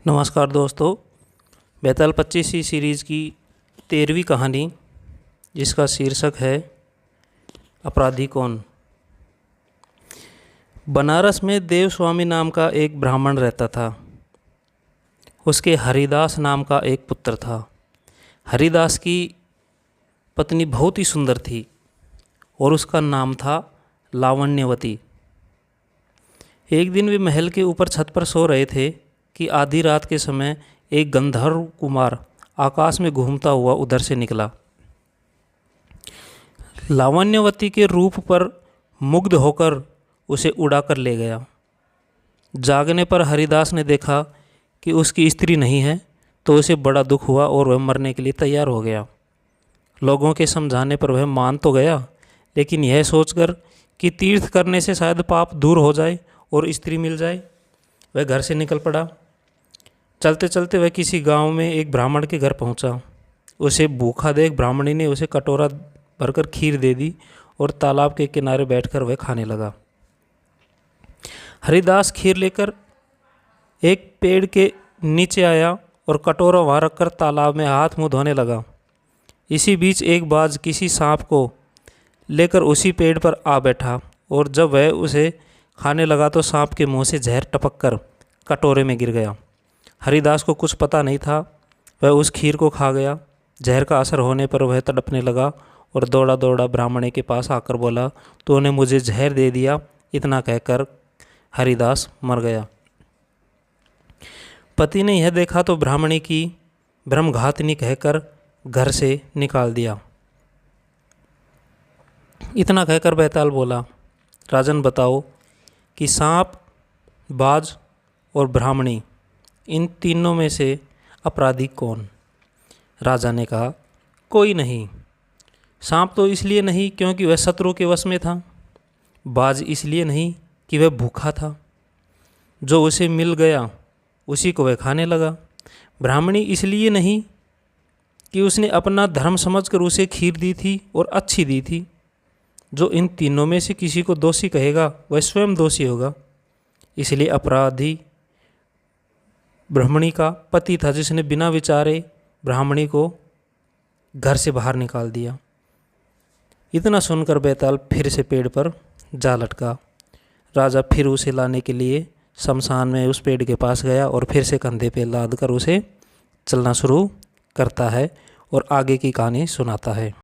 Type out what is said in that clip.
नमस्कार दोस्तों, बेताल 25वीं सीरीज़ की 13वीं कहानी जिसका शीर्षक है अपराधी कौन। बनारस में देवस्वामी नाम का एक ब्राह्मण रहता था। उसके हरिदास नाम का एक पुत्र था। हरिदास की पत्नी बहुत ही सुंदर थी और उसका नाम था लावण्यवती। एक दिन वे महल के ऊपर छत पर सो रहे थे कि आधी रात के समय एक गंधर्व कुमार आकाश में घूमता हुआ उधर से निकला। लावण्यवती के रूप पर मुग्ध होकर उसे उड़ाकर ले गया। जागने पर हरिदास ने देखा कि उसकी स्त्री नहीं है, तो उसे बड़ा दुख हुआ और वह मरने के लिए तैयार हो गया। लोगों के समझाने पर वह मान तो गया, लेकिन यह सोचकर कि तीर्थ करने से शायद पाप दूर हो जाए और स्त्री मिल जाए, वह घर से निकल पड़ा। चलते चलते वह किसी गांव में एक ब्राह्मण के घर पहुंचा। उसे भूखा देख ब्राह्मणी ने उसे कटोरा भरकर खीर दे दी और तालाब के किनारे बैठकर वह खाने लगा। हरिदास खीर लेकर एक पेड़ के नीचे आया और कटोरा वहाँ रखकर तालाब में हाथ मुँह धोने लगा। इसी बीच एक बाज किसी सांप को लेकर उसी पेड़ पर आ बैठा और जब वह उसे खाने लगा तो सांप के मुंह से जहर टपक कर कटोरे में गिर गया। हरिदास को कुछ पता नहीं था, वह उस खीर को खा गया। जहर का असर होने पर वह तड़पने लगा और दौड़ा दौड़ा ब्राह्मणी के पास आकर बोला, तूने मुझे जहर दे दिया। इतना कहकर हरिदास मर गया। पति ने यह देखा तो ब्राह्मणी की ब्रह्मघातिनी कहकर घर से निकाल दिया। इतना कहकर बैताल बोला, राजन बताओ कि सांप, बाज और ब्राह्मणी, इन तीनों में से अपराधी कौन। राजा ने कहा, कोई नहीं। सांप तो इसलिए नहीं क्योंकि वह शत्रु के वश में था। बाज इसलिए नहीं कि वह भूखा था, जो उसे मिल गया उसी को वह खाने लगा। ब्राह्मणी इसलिए नहीं कि उसने अपना धर्म समझकर उसे खीर दी थी और अच्छी दी थी। जो इन तीनों में से किसी को दोषी कहेगा वह स्वयं दोषी होगा। इसलिए अपराधी ब्राह्मणी का पति था, जिसने बिना विचारे ब्राह्मणी को घर से बाहर निकाल दिया। इतना सुनकर बैताल फिर से पेड़ पर जा लटका। राजा फिर उसे लाने के लिए शमशान में उस पेड़ के पास गया और फिर से कंधे पे लाद कर उसे चलना शुरू करता है और आगे की कहानी सुनाता है।